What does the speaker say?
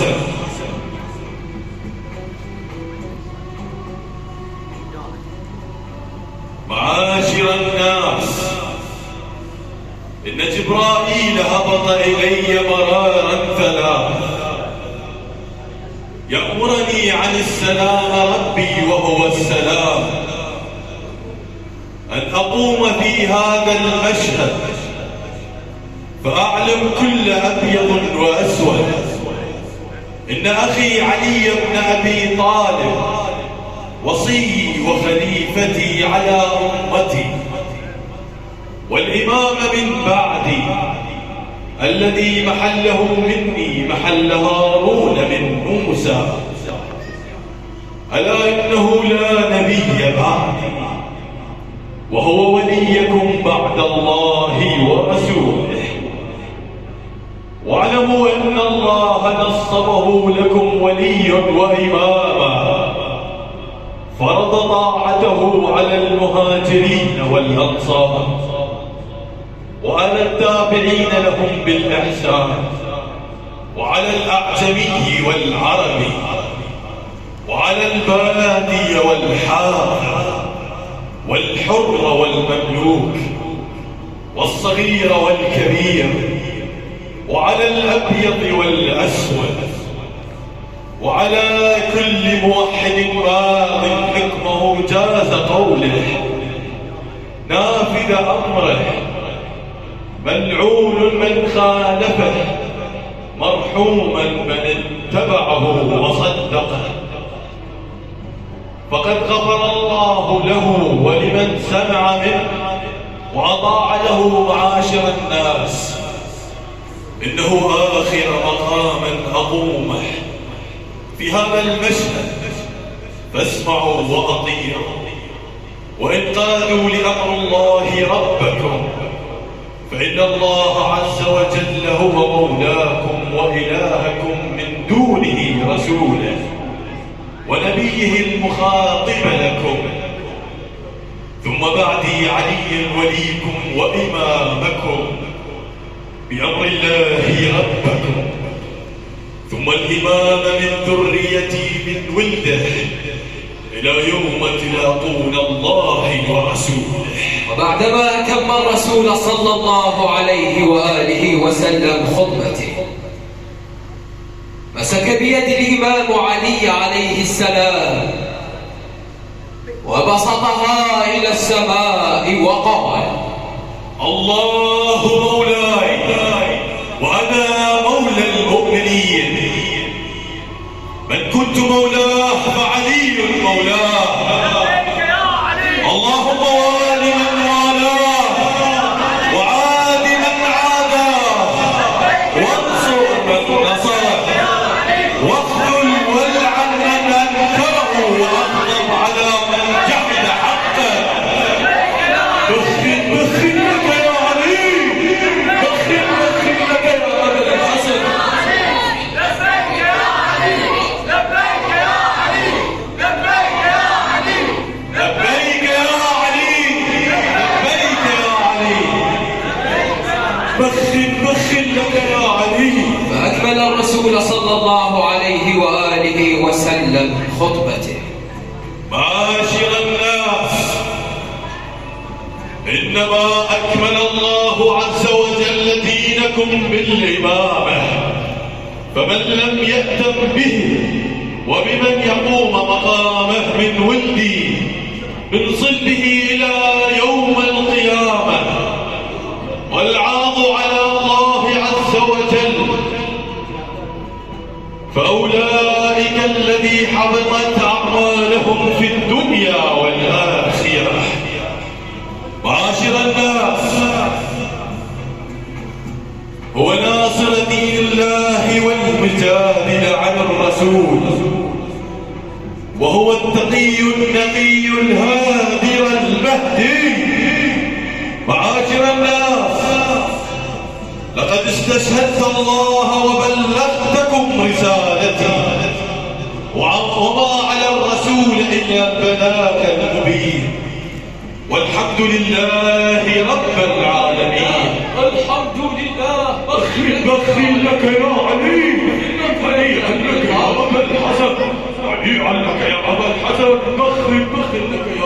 الحسن. معاشر الناس، إن جبرائيل هبط إلي مرارا ثلاث يأمرني عن السلام ربي وهو السلام، أن أقوم في هذا المشهد فأعلم كل أبيض وأسود إن أخي علي بن أبي طالب وصي وخليفتي على أمتي والإمام من بعدي الذي محله مني محل هارون من موسى، ألا إنه لا نبي بعدي وهو وليكم بعد الله ورسوله. واعلموا أن الله نصبه لكم ولي وإماما، فرض طاعته على المهاجرين والأنصار وعلى التابعين لهم بالإحسان، وعلى الأعجمي والعربي، وعلى البادي والحاضر، والحر والمملوك، والصغير والكبير، وعلى الأبيض والأسود، وعلى كل موحد باغ حكمه جاز قوله نافذ أمره، ملعون من خالفه، مرحوما من اتبعه وصدقه. فقد غفر الله له ولمن سمع منه وأطاع له. معاشر الناس، إنه آخر مقام أقومه في هذا المشهد، فاسمعوا وأطيعوا، وإن قالوا لأمر الله ربكم فإن الله عز وجل هو مولاكم وإلهكم من دونه رسوله ونبيه المخاطب لكم. ثم بعدي علي وليكم وإمامكم بأمر الله ربكم، ثم الإمام من ذريتي من ولده إلى يوم تلاقون الله ورسوله. وبعدما أتم الرسول صلى الله عليه وآله وسلم خطبته، مسك بيد الإمام علي عليه السلام وبسطها إلى السماء وقال: الله مولاي وأنا مولى المؤمنين، من كنت مولاه فعلي مولاه، اللهم وال من والاه وعاد من عاداه وانصر من نصره واخذل والعن من انكره واغضب على من جحد حقه. بخن لك يا علي، بخن لك يا ابا الحسن. لبيك يا علي، لبيك يا علي، لبيك يا علي، لبيك يا علي، لبيك يا علي، بخن لك يا علي. فأكمل الرسول صلى الله عليه وآله وسلم خطبته. معاشر الناس، إنما أكمل الله عز وجل دينكم بالإمامة، فمن لم يأتم به وبمن يقوم مقامه من ولدي من صلبه إلى يوم القيامة، والعاض على الله عز وجل، فأولئك الذي حبطت أعمالهم في الدنيا والآخرة. معاشر الناس، هو ناصر دين الله والمجادل عن الرسول، وهو التقي النقي الهادر المهدي. معاشر الناس، لقد استشهدت الله وبلغتكم رسالتي، وما على الرسول إلا البلاغ المبين، والحمد لله رب العالمين. الحمد لله. بخل لك يا علي، هنيئا هنيئا لك يا أبا الحسن، بخ بخ لك